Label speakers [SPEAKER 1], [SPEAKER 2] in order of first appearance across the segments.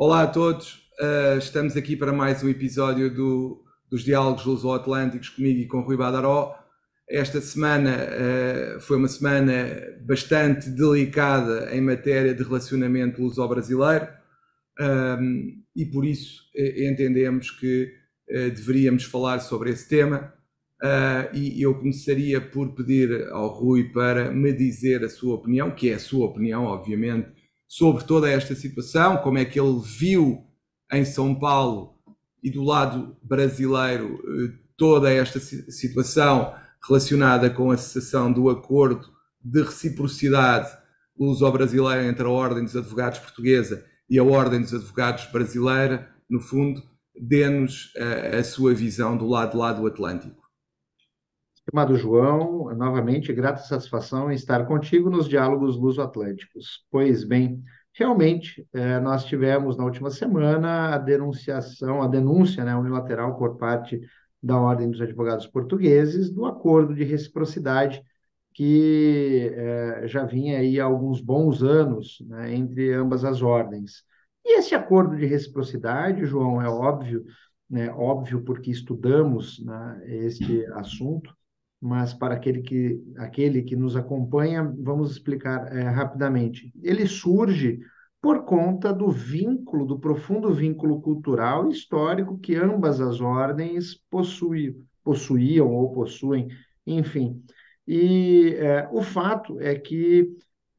[SPEAKER 1] Olá a todos. Estamos aqui para mais um episódio dos Diálogos Luso-Atlânticos comigo e com Rui Badaró. Esta semana foi uma semana bastante delicada em matéria de relacionamento luso-brasileiro, e por isso entendemos que deveríamos falar sobre esse tema. E eu começaria por pedir ao Rui para me dizer a sua opinião, que é a sua opinião, obviamente, sobre toda esta situação, como é que ele viu em São Paulo e do lado brasileiro toda esta situação relacionada com a cessação do acordo de reciprocidade luso-brasileira entre a Ordem dos Advogados Portuguesa e a Ordem dos Advogados Brasileira. No fundo, dê-nos a sua visão do lado de lá do Atlântico.
[SPEAKER 2] Estimado João, novamente, grata satisfação em estar contigo nos diálogos luso-atlânticos. Pois bem, realmente, nós tivemos na última semana a denúncia, né, unilateral por parte da Ordem dos Advogados Portugueses do acordo de reciprocidade que já vinha aí há alguns bons anos, né, entre ambas as ordens. E esse acordo de reciprocidade, João, é óbvio, né, óbvio porque estudamos, né, este assunto, mas para aquele que nos acompanha, vamos explicar rapidamente. Ele surge por conta do vínculo, do profundo vínculo cultural e histórico que ambas as ordens possuíam ou possuem, enfim. E o fato é que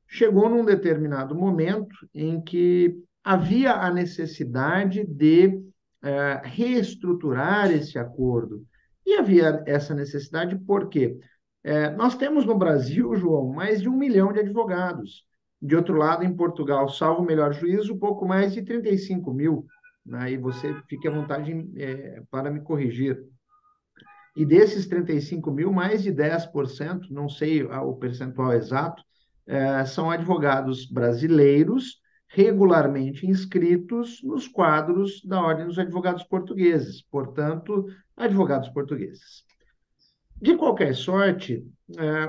[SPEAKER 2] chegou num determinado momento em que havia a necessidade de reestruturar esse acordo. E havia essa necessidade porque nós temos no Brasil, João, mais de 1 milhão de advogados. De outro lado, em Portugal, salvo o melhor juízo, pouco mais de 35 mil. Né? E você fique à vontade para me corrigir. E desses 35 mil, mais de 10%, não sei o percentual exato, são advogados brasileiros regularmente inscritos nos quadros da Ordem dos Advogados Portugueses, portanto, advogados portugueses. De qualquer sorte,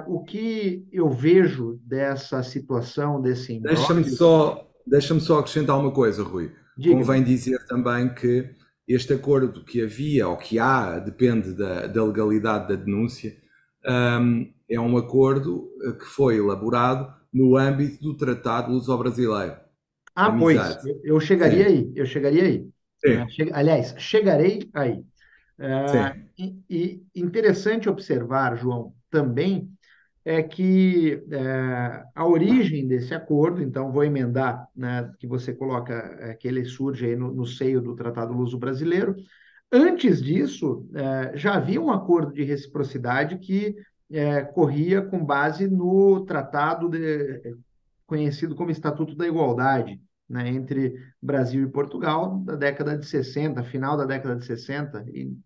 [SPEAKER 2] o que eu vejo dessa situação, desse
[SPEAKER 1] Deixa-me
[SPEAKER 2] imbróglio,
[SPEAKER 1] só, deixa-me só acrescentar uma coisa, Rui.
[SPEAKER 2] diga-me.
[SPEAKER 1] Convém dizer também que este acordo que havia, ou que há, depende da legalidade da denúncia, é um acordo que foi elaborado no âmbito do Tratado Luso-Brasileiro de
[SPEAKER 2] Ah, pois,
[SPEAKER 1] Amizade.
[SPEAKER 2] eu chegaria
[SPEAKER 1] Sim,
[SPEAKER 2] aí, eu chegaria aí. Né?
[SPEAKER 1] sim,
[SPEAKER 2] Aliás, chegarei aí.
[SPEAKER 1] sim.
[SPEAKER 2] E interessante observar, João, também é que a origem desse acordo, então vou emendar, né, que você coloca que ele surge aí no seio do Tratado Luso-Brasileiro. Antes disso, já havia um acordo de reciprocidade que corria com base no conhecido como Estatuto da Igualdade, né, entre Brasil e Portugal, da década de 60, final da década de 60 e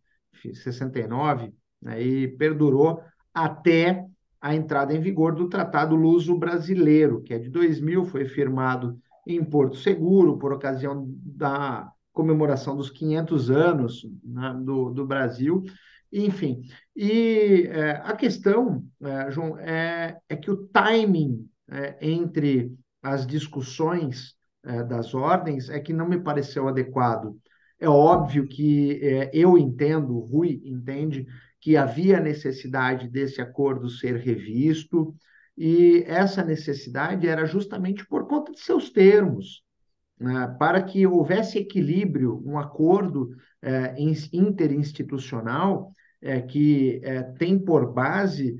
[SPEAKER 2] 69, né, e perdurou até a entrada em vigor do Tratado Luso-Brasileiro, que é de 2000, foi firmado em Porto Seguro, por ocasião da comemoração dos 500 anos, né, do Brasil, enfim. E a questão, João, é que o timing entre as discussões das ordens é que não me pareceu adequado. É óbvio que eu entendo, o Rui entende, que havia necessidade desse acordo ser revisto, e essa necessidade era justamente por conta de seus termos, né, para que houvesse equilíbrio, um acordo interinstitucional que tem por base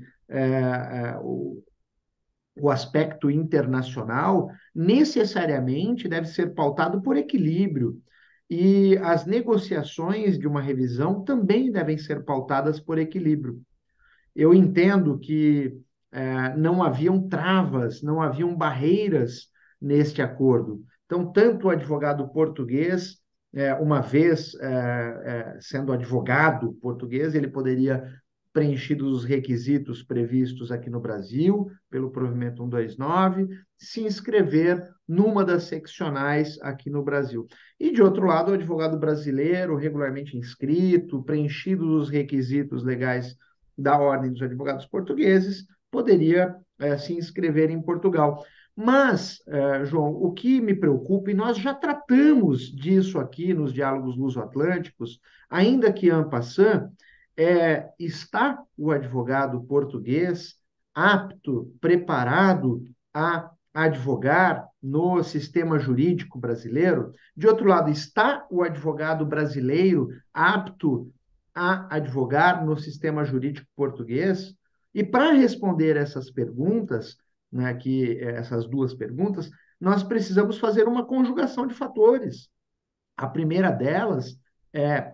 [SPEAKER 2] o aspecto internacional, necessariamente deve ser pautado por equilíbrio. E as negociações de uma revisão também devem ser pautadas por equilíbrio. Eu entendo que não haviam travas, não haviam barreiras neste acordo. Então, tanto o advogado português, uma vez sendo advogado português, ele poderia, preenchidos os requisitos previstos aqui no Brasil, pelo provimento 129, se inscrever numa das seccionais aqui no Brasil. E, de outro lado, o advogado brasileiro, regularmente inscrito, preenchidos os requisitos legais da Ordem dos Advogados Portugueses, poderia se inscrever em Portugal. Mas, João, o que me preocupa, e nós já tratamos disso aqui nos diálogos luso-atlânticos, ainda que en passant, está o advogado português apto, preparado a advogar no sistema jurídico brasileiro? De outro lado, está o advogado brasileiro apto a advogar no sistema jurídico português? E para responder essas perguntas, né, essas duas perguntas, nós precisamos fazer uma conjugação de fatores. A primeira delas é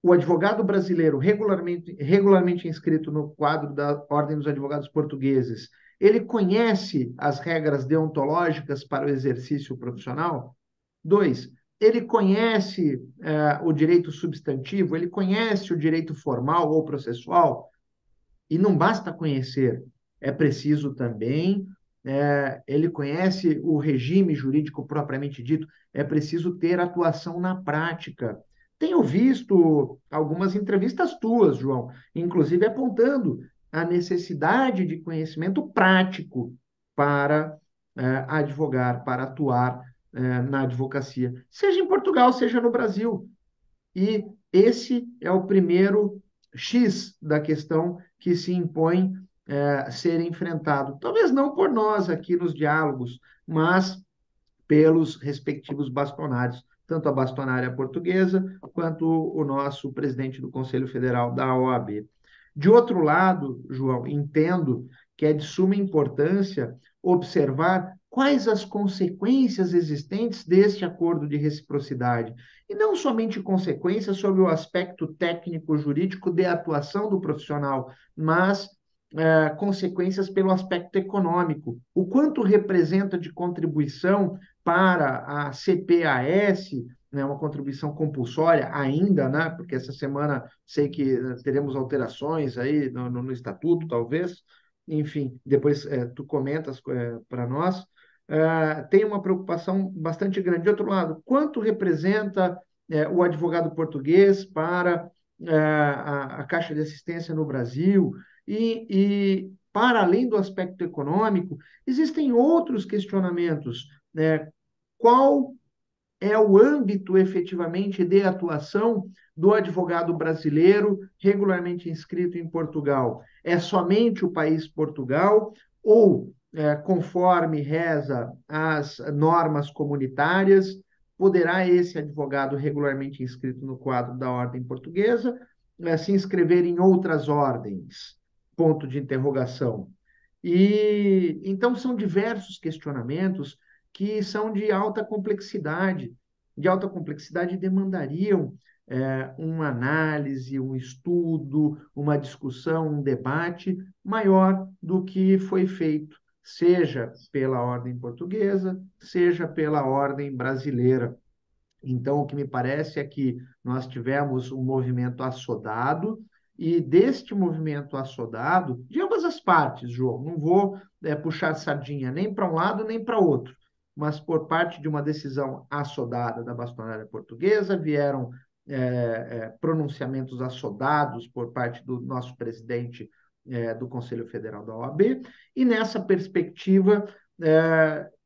[SPEAKER 2] o advogado brasileiro regularmente inscrito no quadro da Ordem dos Advogados Portugueses, ele conhece as regras deontológicas para o exercício profissional? Dois, ele conhece o direito substantivo, ele conhece o direito formal ou processual? E não basta conhecer, é preciso também, ele conhece o regime jurídico propriamente dito, é preciso ter atuação na prática. Tenho visto algumas entrevistas tuas, João, inclusive apontando a necessidade de conhecimento prático para advogar, para atuar na advocacia, seja em Portugal, seja no Brasil. E esse é o primeiro X da questão que se impõe ser enfrentado. Talvez não por nós aqui nos diálogos, mas pelos respectivos bastonários, tanto a bastonária portuguesa quanto o nosso presidente do Conselho Federal da OAB. De outro lado, João, entendo que é de suma importância observar quais as consequências existentes deste acordo de reciprocidade, e não somente consequências sobre o aspecto técnico-jurídico de atuação do profissional, mas consequências pelo aspecto econômico. O quanto representa de contribuição para a CPAS, né, uma contribuição compulsória ainda, né, porque essa semana sei que teremos alterações aí no estatuto, talvez, enfim, depois tu comentas para nós, tem uma preocupação bastante grande. De outro lado, quanto representa o advogado português para a Caixa de Assistência no Brasil? Para além do aspecto econômico, existem outros questionamentos, né? Qual é o âmbito efetivamente de atuação do advogado brasileiro regularmente inscrito em Portugal? É somente o país Portugal ou, conforme reza as normas comunitárias, poderá esse advogado regularmente inscrito no quadro da ordem portuguesa se inscrever em outras ordens? Ponto de interrogação. E então são diversos questionamentos que são de alta complexidade demandariam uma análise, um estudo, uma discussão, um debate maior do que foi feito, seja pela ordem portuguesa, seja pela ordem brasileira. Então, o que me parece é que nós tivemos um movimento assodado, e deste movimento assodado, de ambas as partes, João, não vou puxar sardinha nem para um lado nem para outro, mas por parte de uma decisão assodada da bastonária portuguesa, vieram pronunciamentos assodados por parte do nosso presidente do Conselho Federal da OAB, e nessa perspectiva,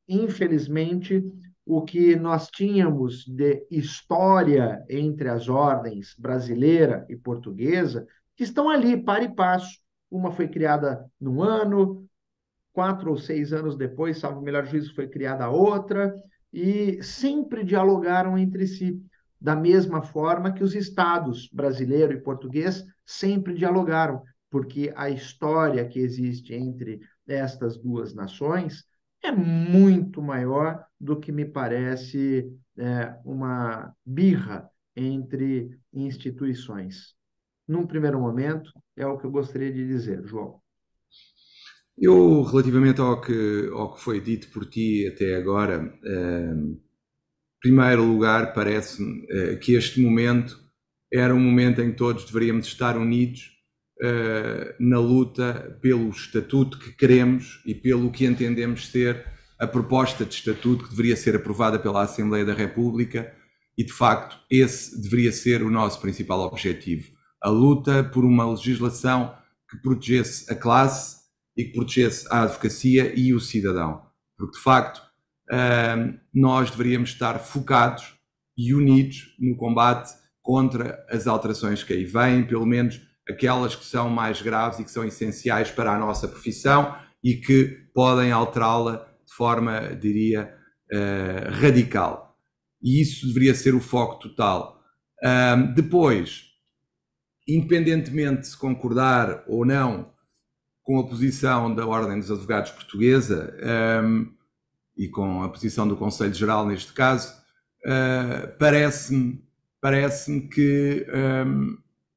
[SPEAKER 2] infelizmente, o que nós tínhamos de história entre as ordens brasileira e portuguesa, que estão ali, par e passo. Uma foi criada num ano, 4 ou 6 anos depois, salvo o melhor juízo, foi criada a outra, e sempre dialogaram entre si, da mesma forma que os estados brasileiro e português sempre dialogaram, porque a história que existe entre estas duas nações é muito maior do que me parece uma birra entre instituições. Num primeiro momento, é o que eu gostaria de dizer, João.
[SPEAKER 1] Eu, relativamente ao que foi dito por ti até agora, em primeiro lugar, parece-me que este momento era um momento em que todos deveríamos estar unidos na luta pelo estatuto que queremos e pelo que entendemos ser a proposta de estatuto que deveria ser aprovada pela Assembleia da República, e de facto esse deveria ser o nosso principal objetivo: a luta por uma legislação que protegesse a classe e que protegesse a advocacia e o cidadão. porque de facto nós deveríamos estar focados e unidos no combate contra as alterações que aí vêm, pelo menos aquelas que são mais graves e que são essenciais para a nossa profissão e que podem alterá-la de forma, diria, radical. E isso deveria ser o foco total. Depois, independentemente de se concordar ou não com a posição da Ordem dos Advogados Portuguesa e com a posição do Conselho Geral neste caso, parece-me que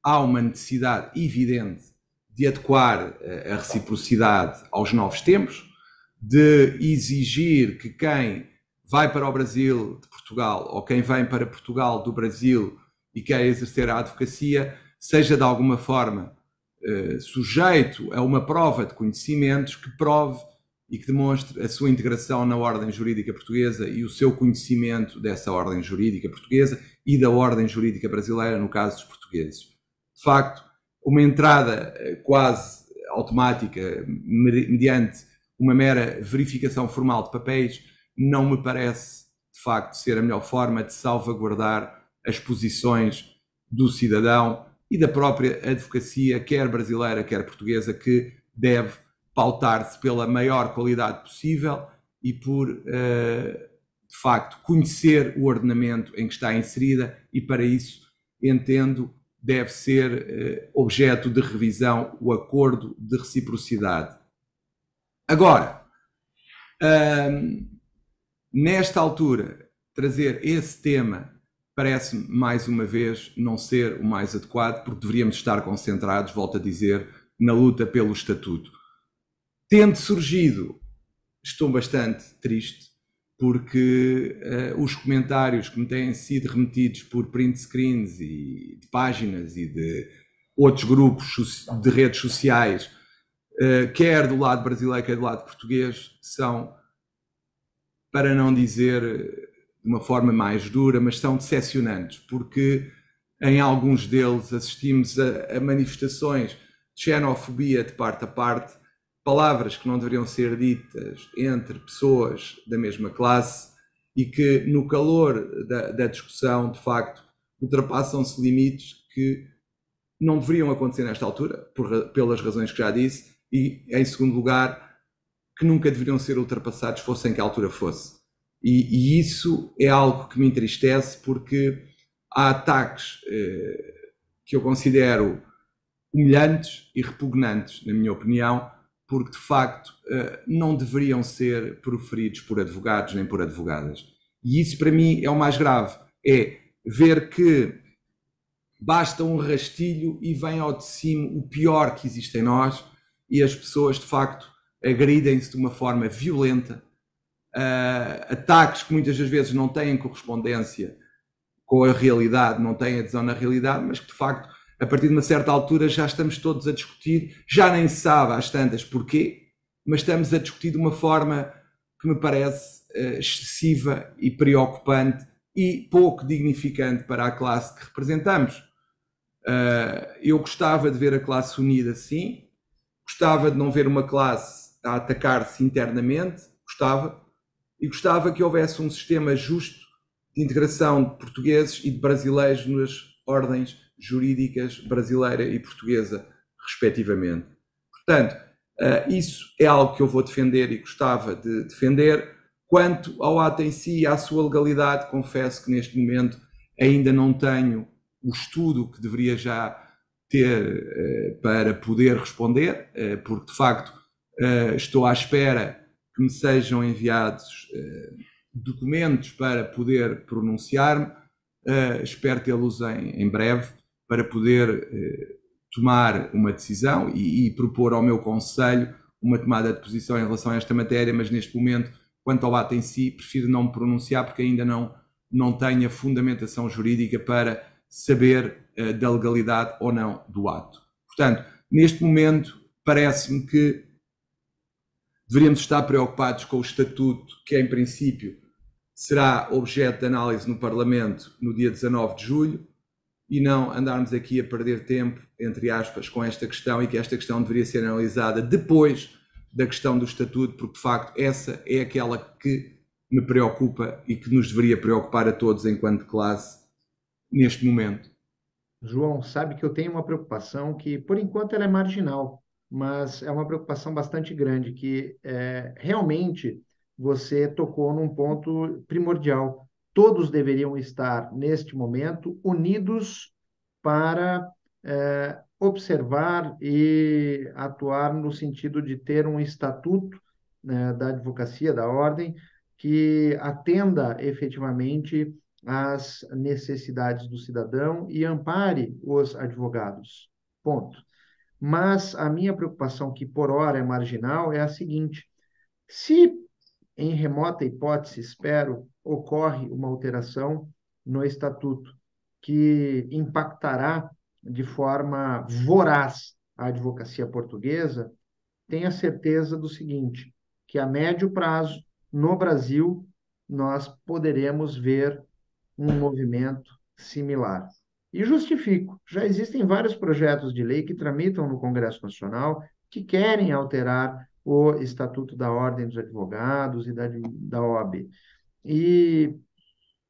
[SPEAKER 1] há uma necessidade evidente de adequar a reciprocidade aos novos tempos, de exigir que quem vai para o Brasil de Portugal ou quem vem para Portugal do Brasil e quer exercer a advocacia seja de alguma forma sujeito a uma prova de conhecimentos que prove e que demonstre a sua integração na ordem jurídica portuguesa e o seu conhecimento dessa ordem jurídica portuguesa e da ordem jurídica brasileira, no caso dos portugueses. De facto, uma entrada quase automática, mediante uma mera verificação formal de papéis, não me parece, de facto, ser a melhor forma de salvaguardar as posições do cidadão e da própria advocacia, quer brasileira, quer portuguesa, que deve pautar-se pela maior qualidade possível e por, de facto, conhecer o ordenamento em que está inserida e, para isso, entendo, deve ser objeto de revisão o acordo de reciprocidade. Agora, nesta altura, trazer esse tema parece-me, mais uma vez, não ser o mais adequado, porque deveríamos estar concentrados, volto a dizer, na luta pelo estatuto. Tendo surgido, estou bastante triste, porque os comentários que me têm sido remetidos por print screens e de páginas e de outros grupos de redes sociais, quer do lado brasileiro, quer do lado português, são, para não dizer de uma forma mais dura, mas são decepcionantes, porque em alguns deles assistimos a manifestações de xenofobia de parte a parte, palavras que não deveriam ser ditas entre pessoas da mesma classe e que, no calor da discussão, de facto, ultrapassam-se limites que não deveriam acontecer nesta altura, pelas razões que já disse, e, em segundo lugar, que nunca deveriam ser ultrapassados, fosse em que altura fosse. E isso é algo que me entristece, porque há ataques que eu considero humilhantes e repugnantes, na minha opinião, porque de facto não deveriam ser proferidos por advogados nem por advogadas. E isso para mim é o mais grave, é ver que basta um rastilho e vem ao de cima o pior que existe em nós e as pessoas de facto agridem-se de uma forma violenta, ataques que muitas das vezes não têm correspondência com a realidade, não têm adesão na realidade, mas que de facto a partir de uma certa altura já estamos todos a discutir, já nem se sabe às tantas porquê, mas estamos a discutir de uma forma que me parece excessiva e preocupante e pouco dignificante para a classe que representamos. Eu gostava de ver a classe unida, sim, gostava de não ver uma classe a atacar-se internamente, e gostava que houvesse um sistema justo de integração de portugueses e de brasileiros nas ordens jurídicas brasileira e portuguesa, respectivamente. Portanto, isso é algo que eu vou defender e gostava de defender. Quanto ao ato em si e à sua legalidade, confesso que neste momento ainda não tenho o estudo que deveria já ter para poder responder, porque de facto estou à espera que me sejam enviados documentos para poder pronunciar-me. Espero tê-los em breve, para poder tomar uma decisão e propor ao meu Conselho uma tomada de posição em relação a esta matéria, mas neste momento, quanto ao ato em si, prefiro não me pronunciar porque ainda não tenho a fundamentação jurídica para saber da legalidade ou não do ato. Portanto, neste momento, parece-me que deveríamos estar preocupados com o estatuto, que em princípio será objeto de análise no Parlamento no dia 19 de julho, e não andarmos aqui a perder tempo, entre aspas, com esta questão, e que esta questão deveria ser analisada depois da questão do estatuto, porque de facto essa é aquela que me preocupa e que nos deveria preocupar a todos enquanto classe neste momento.
[SPEAKER 2] João, sabe que eu tenho uma preocupação que, por enquanto, ela é marginal, mas é uma preocupação bastante grande, que realmente você tocou num ponto primordial. Todos deveriam estar, neste momento, unidos para observar e atuar no sentido de ter um estatuto, né, da advocacia, da ordem, que atenda efetivamente às necessidades do cidadão e ampare os advogados. Ponto. Mas a minha preocupação, que por hora é marginal, é a seguinte: se em remota hipótese, espero, ocorre uma alteração no estatuto que impactará de forma voraz a advocacia portuguesa, tenha certeza do seguinte, que a médio prazo, no Brasil, nós poderemos ver um movimento similar. E justifico, já existem vários projetos de lei que tramitam no Congresso Nacional que querem alterar o Estatuto da Ordem dos Advogados e da OAB. E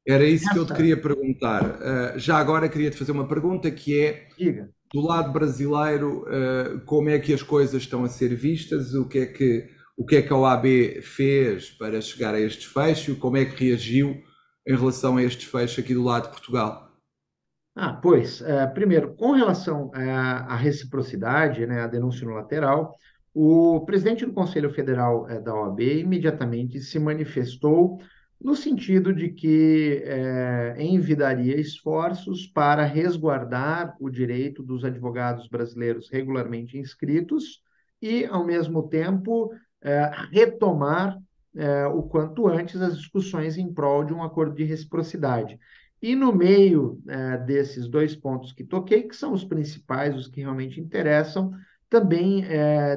[SPEAKER 1] Era isso que eu te
[SPEAKER 2] essa,
[SPEAKER 1] queria perguntar. Já agora queria te fazer uma pergunta que é,
[SPEAKER 2] diga,
[SPEAKER 1] do lado brasileiro, como é que as coisas estão a ser vistas? O que é que a OAB fez para chegar a este desfecho? Como é que reagiu em relação a este desfecho aqui do lado de Portugal?
[SPEAKER 2] pois, primeiro, com relação à reciprocidade, né, à denúncia unilateral, o presidente do Conselho Federal da OAB imediatamente se manifestou no sentido de que envidaria esforços para resguardar o direito dos advogados brasileiros regularmente inscritos e, ao mesmo tempo, retomar o quanto antes as discussões em prol de um acordo de reciprocidade. E no meio desses dois pontos que toquei, que são os principais, os que realmente interessam, também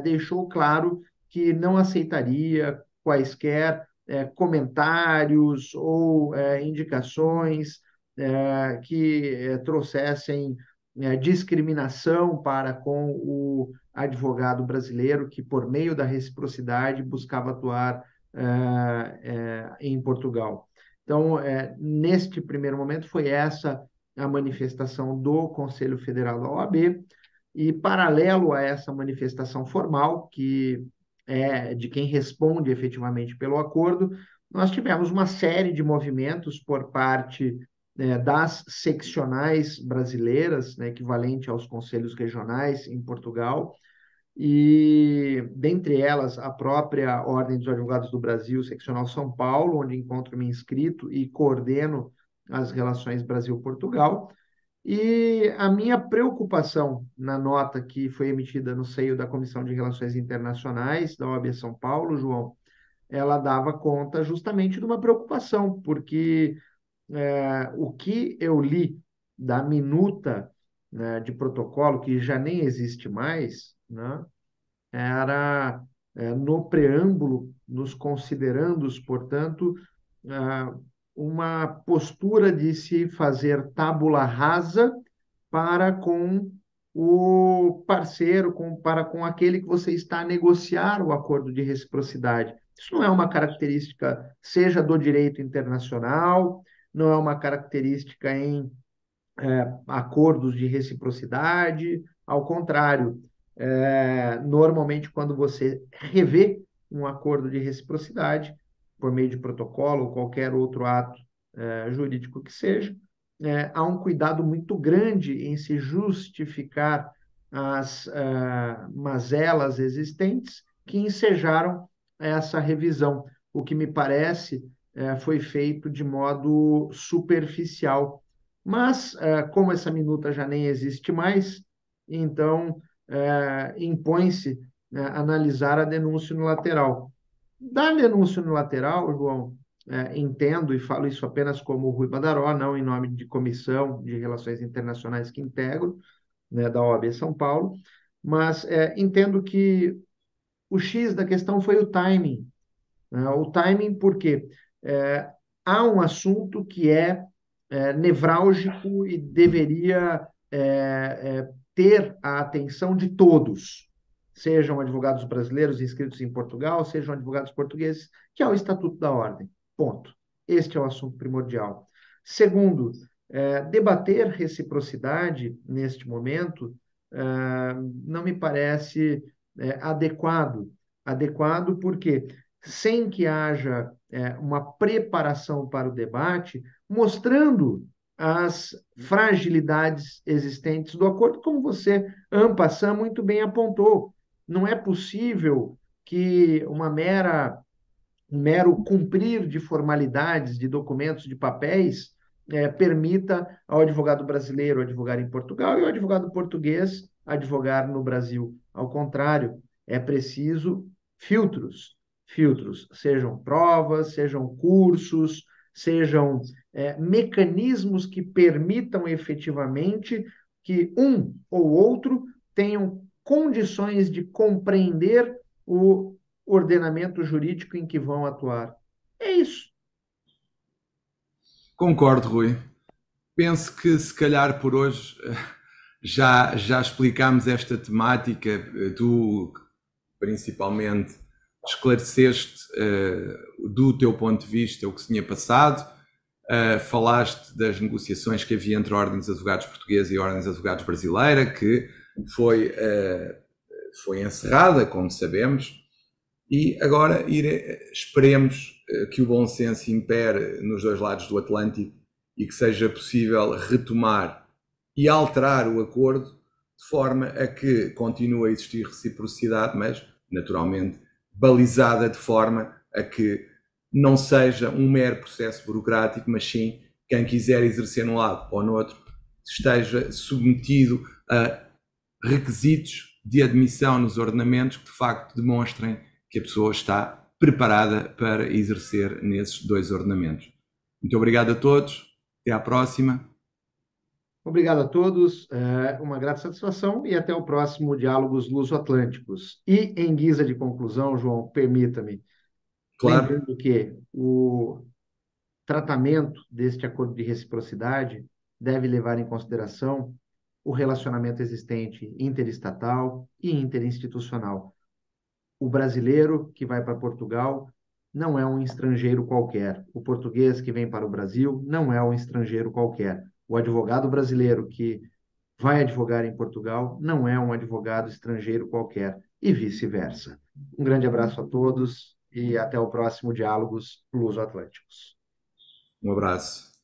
[SPEAKER 2] deixou claro que não aceitaria quaisquer comentários ou indicações que trouxessem discriminação para com o advogado brasileiro que, por meio da reciprocidade, buscava atuar em Portugal. Então, neste primeiro momento, foi essa a manifestação do Conselho Federal da OAB, e paralelo a essa manifestação formal, que é de quem responde efetivamente pelo acordo, nós tivemos uma série de movimentos por parte das seccionais brasileiras, né, equivalente aos conselhos regionais em Portugal, e dentre elas a própria Ordem dos Advogados do Brasil, seccional São Paulo, onde encontro-me inscrito e coordeno as relações Brasil-Portugal. E a minha preocupação na nota que foi emitida no seio da Comissão de Relações Internacionais da OAB São Paulo, João, ela dava conta justamente de uma preocupação, porque o que eu li da minuta, né, de protocolo, que já nem existe mais, né, era no preâmbulo, nos considerandos, portanto, ah, uma postura de se fazer tábula rasa para com o parceiro, para com aquele que você está a negociar o acordo de reciprocidade. Isso não é uma característica, seja do direito internacional, não é uma característica em acordos de reciprocidade, ao contrário, normalmente quando você revê um acordo de reciprocidade, por meio de protocolo ou qualquer outro ato jurídico que seja, há um cuidado muito grande em se justificar as mazelas existentes que ensejaram essa revisão. O que me parece foi feito de modo superficial. Mas, como essa minuta já nem existe mais, então impõe-se analisar a denúncia unilateral. Da denúncia unilateral, João, entendo e falo isso apenas como Rui Badaró, não em nome de comissão de relações internacionais que integro, né, da OAB São Paulo, mas entendo que o X da questão foi o timing. Né? O timing porque há um assunto que é nevrálgico e deveria ter a atenção de todos. sejam advogados brasileiros inscritos em Portugal, sejam advogados portugueses, que é o Estatuto da Ordem. Ponto. Este é o assunto primordial. Segundo, debater reciprocidade neste momento não me parece adequado. Adequado porque, sem que haja uma preparação para o debate, mostrando as fragilidades existentes do acordo, como você, en passant, muito bem apontou. Não é possível que um mero cumprir de formalidades, de documentos, de papéis, permita ao advogado brasileiro advogar em Portugal e ao advogado português advogar no Brasil. Ao contrário, é preciso filtros. Filtros, sejam provas, sejam cursos, sejam mecanismos que permitam efetivamente que um ou outro tenham condições de compreender o ordenamento jurídico em que vão atuar. É isso.
[SPEAKER 1] Concordo, Rui. Penso que se calhar por hoje já explicámos esta temática. Tu principalmente esclareceste do teu ponto de vista o que se tinha passado, falaste das negociações que havia entre a Ordem dos Advogados Portuguesa e a Ordem dos Advogados Brasileira, que foi encerrada, como sabemos, e agora esperemos que o bom senso impere nos dois lados do Atlântico e que seja possível retomar e alterar o acordo de forma a que continue a existir reciprocidade, mas, naturalmente, balizada de forma a que não seja um mero processo burocrático, mas sim quem quiser exercer num lado ou no outro esteja submetido a requisitos de admissão nos ordenamentos que, de facto, demonstrem que a pessoa está preparada para exercer nesses dois ordenamentos. Muito obrigado a todos. Até à próxima.
[SPEAKER 2] Obrigado a todos, uma grata satisfação e até o próximo Diálogos Luso-Atlânticos. E, em guisa de conclusão, João, permita-me,
[SPEAKER 1] Claro.
[SPEAKER 2] lembrando que o tratamento deste acordo de reciprocidade deve levar em consideração o relacionamento existente interestatal e interinstitucional. O brasileiro que vai para Portugal não é um estrangeiro qualquer. O português que vem para o Brasil não é um estrangeiro qualquer. O advogado brasileiro que vai advogar em Portugal não é um advogado estrangeiro qualquer, e vice-versa. Um grande abraço a todos e até o próximo Diálogos Luso-Atlânticos.
[SPEAKER 1] Um abraço.